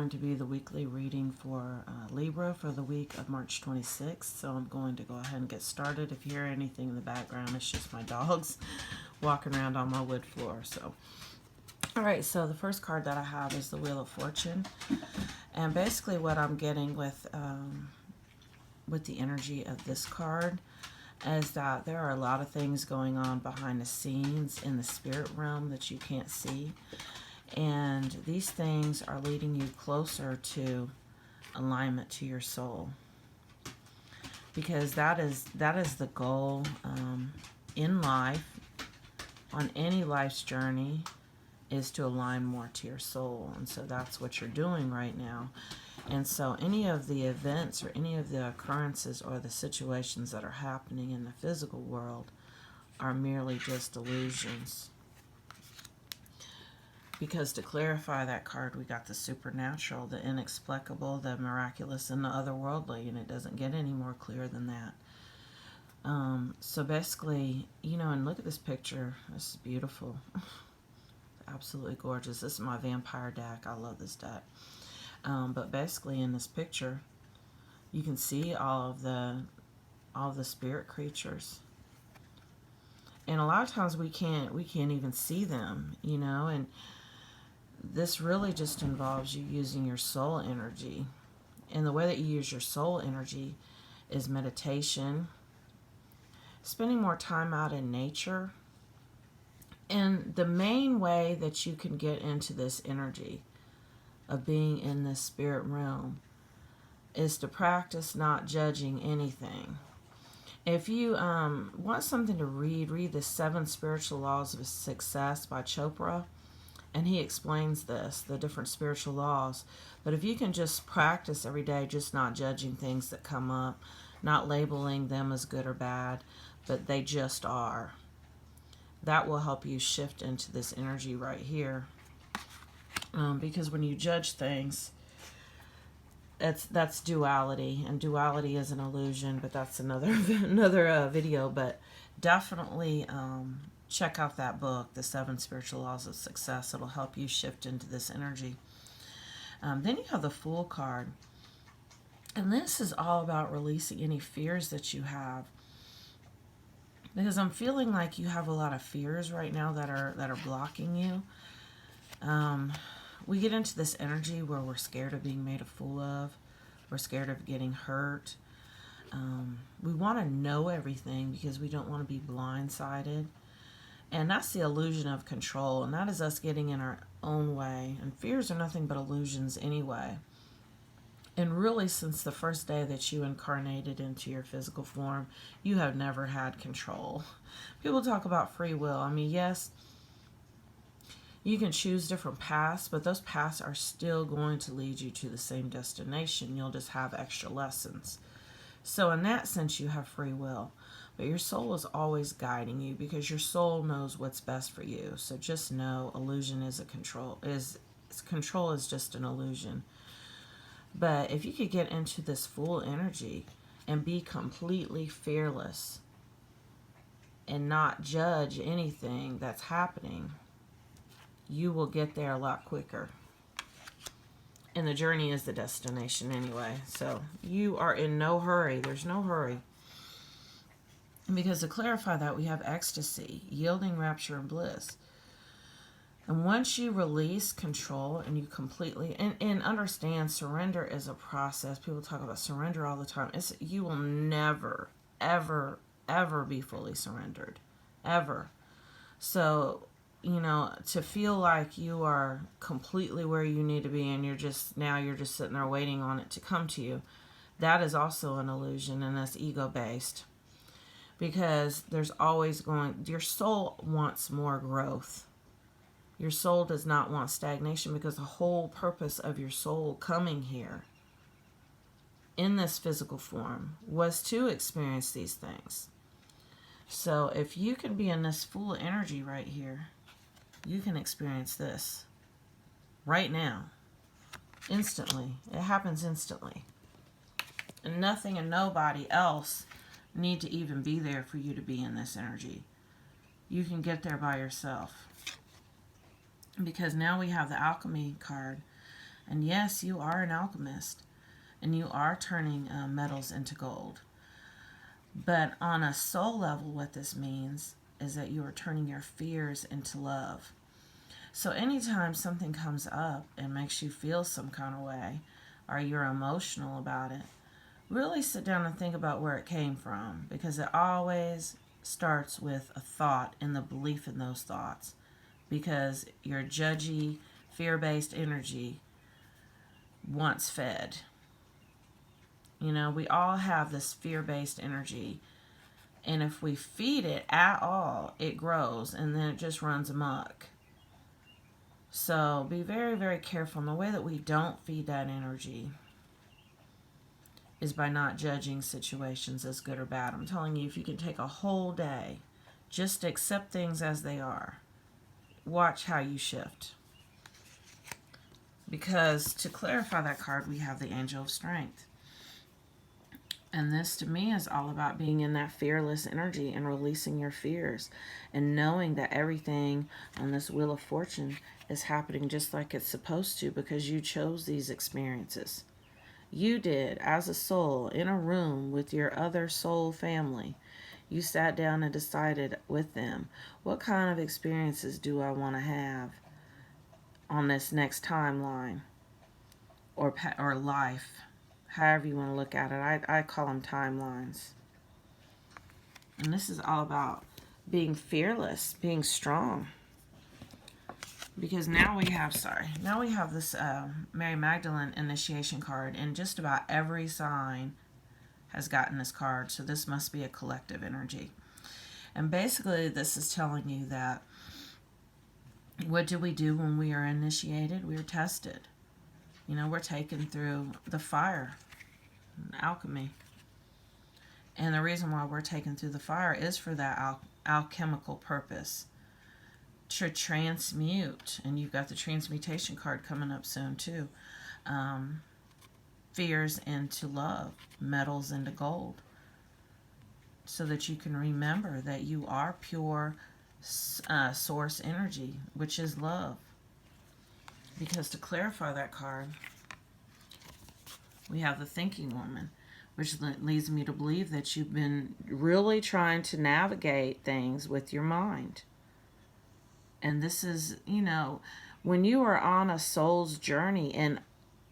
going to be the weekly reading for Libra for the week of March 26th. So I'm going to go ahead and get started. If you hear anything in the background, it's just my dogs walking around on my wood floor. So, all right, so the first card that I have is the Wheel of Fortune. And basically what I'm getting with the energy of this card is that there are a lot of things going on behind the scenes in the spirit realm that you can't see. And these things are leading you closer to alignment to your soul. Because that is the goal in life, on any life's journey, is to align more to your soul. And so that's what you're doing right now. And so any of the events or any of the occurrences or the situations that are happening in the physical world are merely just illusions. Because to clarify that card, we got the supernatural, the inexplicable, the miraculous, and the otherworldly, and it doesn't get any more clear than that. So basically, you know, and look at this picture. This is beautiful. Absolutely gorgeous. This is my vampire deck. I love this deck. But basically in this picture, you can see all of the spirit creatures. And a lot of times we can't even see them, you know, and this really just involves you using your soul energy. And the way that you use your soul energy is meditation, spending more time out in nature. And the main way that you can get into this energy of being in this spirit realm is to practice not judging anything. If you want something to read the 7 Spiritual Laws of Success by Chopra. And he explains this, the different spiritual laws. But if you can just practice every day, just not judging things that come up, not labeling them as good or bad, but they just are, that will help you shift into this energy right here. Because when you judge things, that's duality, and duality is an illusion, but that's another video. But definitely check out that book, The 7 Spiritual Laws of Success. It'll help you shift into this energy. Then you have the Fool card. And this is all about releasing any fears that you have. Because I'm feeling like you have a lot of fears right now that are blocking you. We get into this energy where we're scared of being made a fool of. We're scared of getting hurt. We want to know everything because we don't want to be blindsided. And that's the illusion of control, and that is us getting in our own way. And fears are nothing but illusions anyway. And really, since the first day that you incarnated into your physical form, you have never had control. People talk about free will. I mean, yes, you can choose different paths, but those paths are still going to lead you to the same destination. You'll just have extra lessons. So in that sense, you have free will. But your soul is always guiding you because your soul knows what's best for you. So just know illusion is control is just an illusion. But if you could get into this full energy and be completely fearless and not judge anything that's happening, you will get there a lot quicker. And the journey is the destination anyway. So you are in no hurry. There's no hurry. Because to clarify that, we have ecstasy, yielding, rapture, and bliss. And once you release control and you completely, and understand, surrender is a process. People talk about surrender all the time. You will never, ever, ever be fully surrendered. Ever. So, you know, to feel like you are completely where you need to be and you're just sitting there waiting on it to come to you, that is also an illusion, and that's ego-based. Because there's always your soul wants more growth. Your soul does not want stagnation, because the whole purpose of your soul coming here in this physical form was to experience these things. So if you can be in this full energy right here, you can experience this right now, instantly. It happens instantly. And nothing and nobody else need to even be there for you to be in this energy. You can get there by yourself. Because now we have the alchemy card. And yes, you are an alchemist, and you are turning metals into gold. But on a soul level, what this means is that you are turning your fears into love. So anytime something comes up and makes you feel some kind of way, or you're emotional about it, really sit down and think about where it came from, because it always starts with a thought and the belief in those thoughts. Because your judgy, fear-based energy wants fed. You know, we all have this fear-based energy, and if we feed it at all, it grows and then it just runs amok. So be very, very careful. And the way that we don't feed that energy is by not judging situations as good or bad. I'm telling you, if you can take a whole day, just accept things as they are, watch how you shift. Because to clarify that card, we have the Angel of Strength. And this to me is all about being in that fearless energy and releasing your fears and knowing that everything on this Wheel of Fortune is happening just like it's supposed to, because you chose these experiences. You did, as a soul, in a room with your other soul family. You sat down and decided with them, what kind of experiences do I want to have on this next timeline or life? However you want to look at it. I call them timelines. And this is all about being fearless, being strong. Because now we have this Mary Magdalene initiation card, and just about every sign has gotten this card. So this must be a collective energy. And basically this is telling you that what do we do when we are initiated? We are tested. You know, we're taken through the fire, alchemy. And the reason why we're taken through the fire is for that alchemical purpose, to transmute. And you've got the transmutation card coming up soon too. Fears into love, metals into gold, so that you can remember that you are pure source energy, which is love. Because to clarify that card, we have the Thinking Woman, which leads me to believe that you've been really trying to navigate things with your mind. And this is, you know, when you are on a soul's journey, and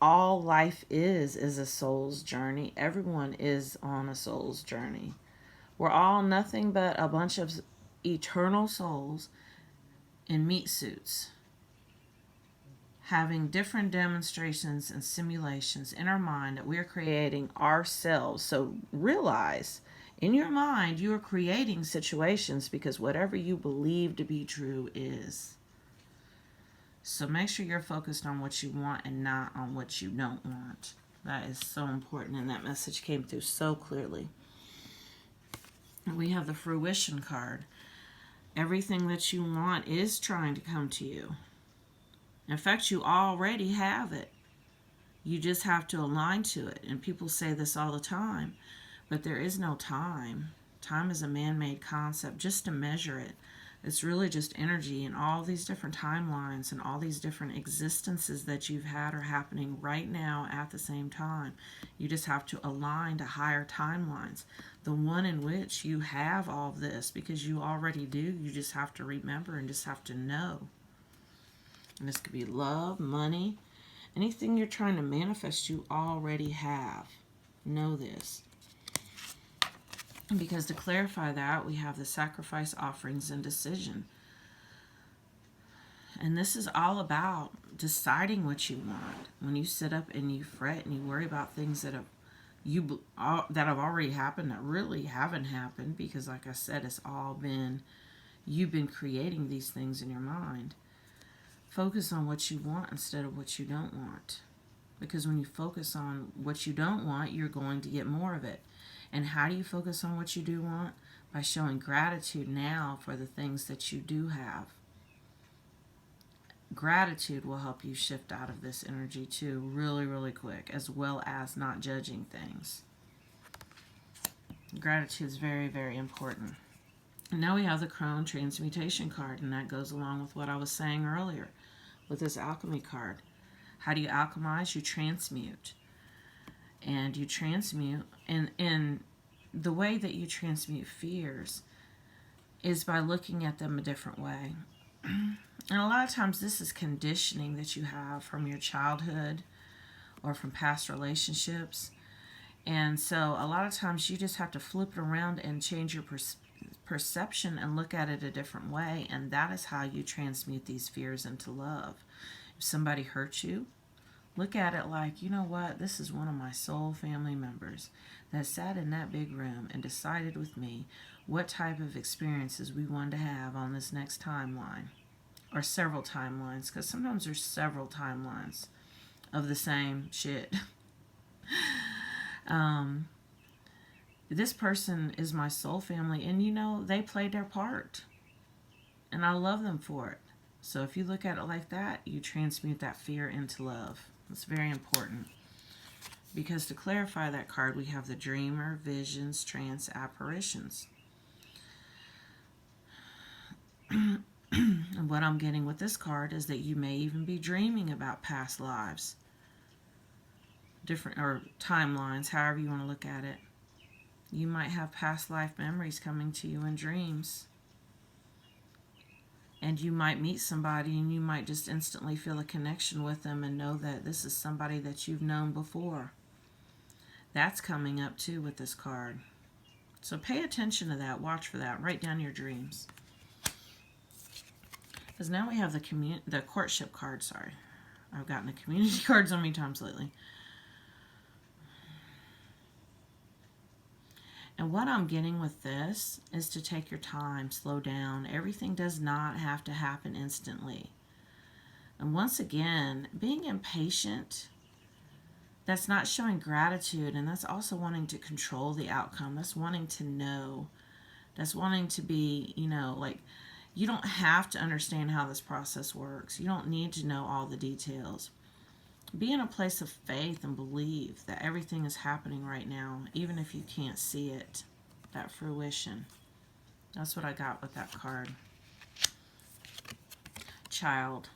all life is a soul's journey. Everyone is on a soul's journey. We're all nothing but a bunch of eternal souls in meat suits, having different demonstrations and simulations in our mind that we are creating ourselves. So realize, in your mind, you are creating situations because whatever you believe to be true is. So make sure you're focused on what you want and not on what you don't want. That is so important, and that message came through so clearly. And we have the Fruition card. Everything that you want is trying to come to you. In fact, you already have it. You just have to align to it. And people say this all the time, but there is no time. Time is a man-made concept just to measure it. It's really just energy, and all these different timelines and all these different existences that you've had are happening right now at the same time. You just have to align to higher timelines, the one in which you have all this, because you already do. You just have to remember and just have to know. And this could be love, money, anything you're trying to manifest, you already have. Know this. Because to clarify that, we have the sacrifice, offerings, and decision. And this is all about deciding what you want. When you sit up and you fret and you worry about things that have already happened, that really haven't happened, because like I said, it's all been, you've been creating these things in your mind. Focus on what you want instead of what you don't want. Because when you focus on what you don't want, you're going to get more of it. And how do you focus on what you do want? By showing gratitude now for the things that you do have. Gratitude will help you shift out of this energy too, really, really quick, as well as not judging things. Gratitude is very, very important. And now we have the Crone Transmutation card, and that goes along with what I was saying earlier with this Alchemy card. How do you alchemize? You transmute. And you transmute, and the way that you transmute fears is by looking at them a different way. And a lot of times this is conditioning that you have from your childhood or from past relationships. And so a lot of times you just have to flip it around and change your perception and look at it a different way. And that is how you transmute these fears into love. If somebody hurts you, look at it like, you know what, this is one of my soul family members that sat in that big room and decided with me what type of experiences we wanted to have on this next timeline, or several timelines, because sometimes there's several timelines of the same shit. This person is my soul family, and you know, they played their part, and I love them for it. So if you look at it like that, you transmute that fear into love. It's very important. Because to clarify that card, we have the dreamer, visions, trance, apparitions. And what I'm getting with this card is that you may even be dreaming about past lives. Different, or timelines, however you want to look at it. You might have past life memories coming to you in dreams. And you might meet somebody and you might just instantly feel a connection with them and know that this is somebody that you've known before. That's coming up too with this card. So pay attention to that. Watch for that. Write down your dreams. Because now we have the courtship card. Sorry. I've gotten the community card so many times lately. And what I'm getting with this is to take your time, slow down. Everything does not have to happen instantly. And once again, being impatient, that's not showing gratitude, and that's also wanting to control the outcome. That's wanting to know. That's wanting to be, you know, like, you don't have to understand how this process works. You don't need to know all the details. Be in a place of faith and believe that everything is happening right now, even if you can't see it, that fruition. That's what I got with that card. Child.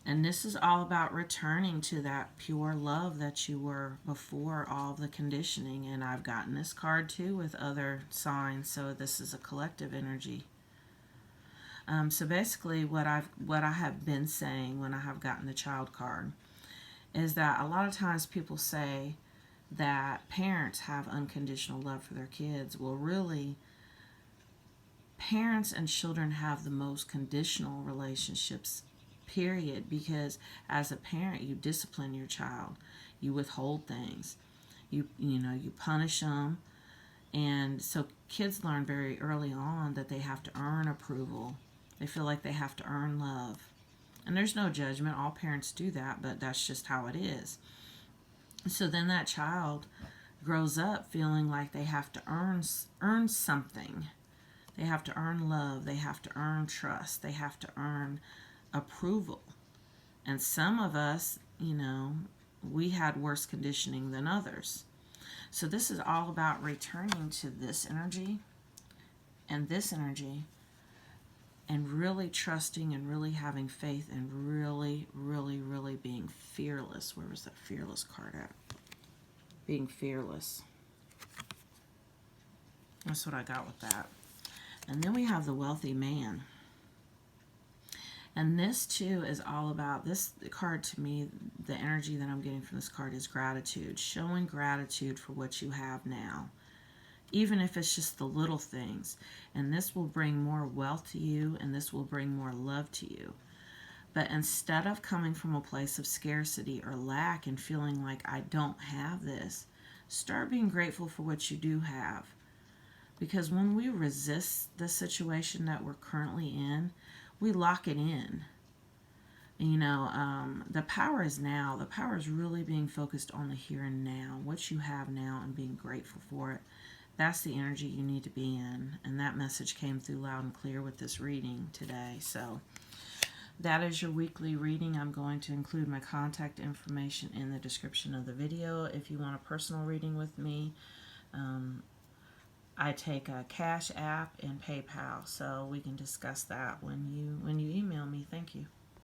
And this is all about returning to that pure love that you were before all of the conditioning. And I've gotten this card too with other signs, so this is a collective energy. So basically what I have been saying when I have gotten the child card is that a lot of times people say that parents have unconditional love for their kids. Well, really, parents and children have the most conditional relationships, period, because as a parent, you discipline your child. You withhold things. You punish them. And so kids learn very early on that they have to earn approval. They feel like they have to earn love. And there's no judgment. All parents do that, but that's just how it is. So then that child grows up feeling like they have to earn something. They have to earn love. They have to earn trust. They have to earn approval. And some of us, we had worse conditioning than others. So this is all about returning to this energy and this energy, and really trusting and really having faith and really, really, really being fearless. Where was that fearless card at? Being fearless. That's what I got with that. And then we have the wealthy man. And this too is all about, this card to me, the energy that I'm getting from this card is gratitude. Showing gratitude for what you have now. Even if it's just the little things. And this will bring more wealth to you, and this will bring more love to you. But instead of coming from a place of scarcity or lack and feeling like I don't have this, start being grateful for what you do have. Because when we resist the situation that we're currently in, we lock it in. The power is now. The power is really being focused on the here and now, what you have now, and being grateful for it. That's the energy you need to be in. And that message came through loud and clear with this reading today. So that is your weekly reading. I'm going to include my contact information in the description of the video. If you want a personal reading with me, I take a Cash App and PayPal. So we can discuss that when you email me. Thank you.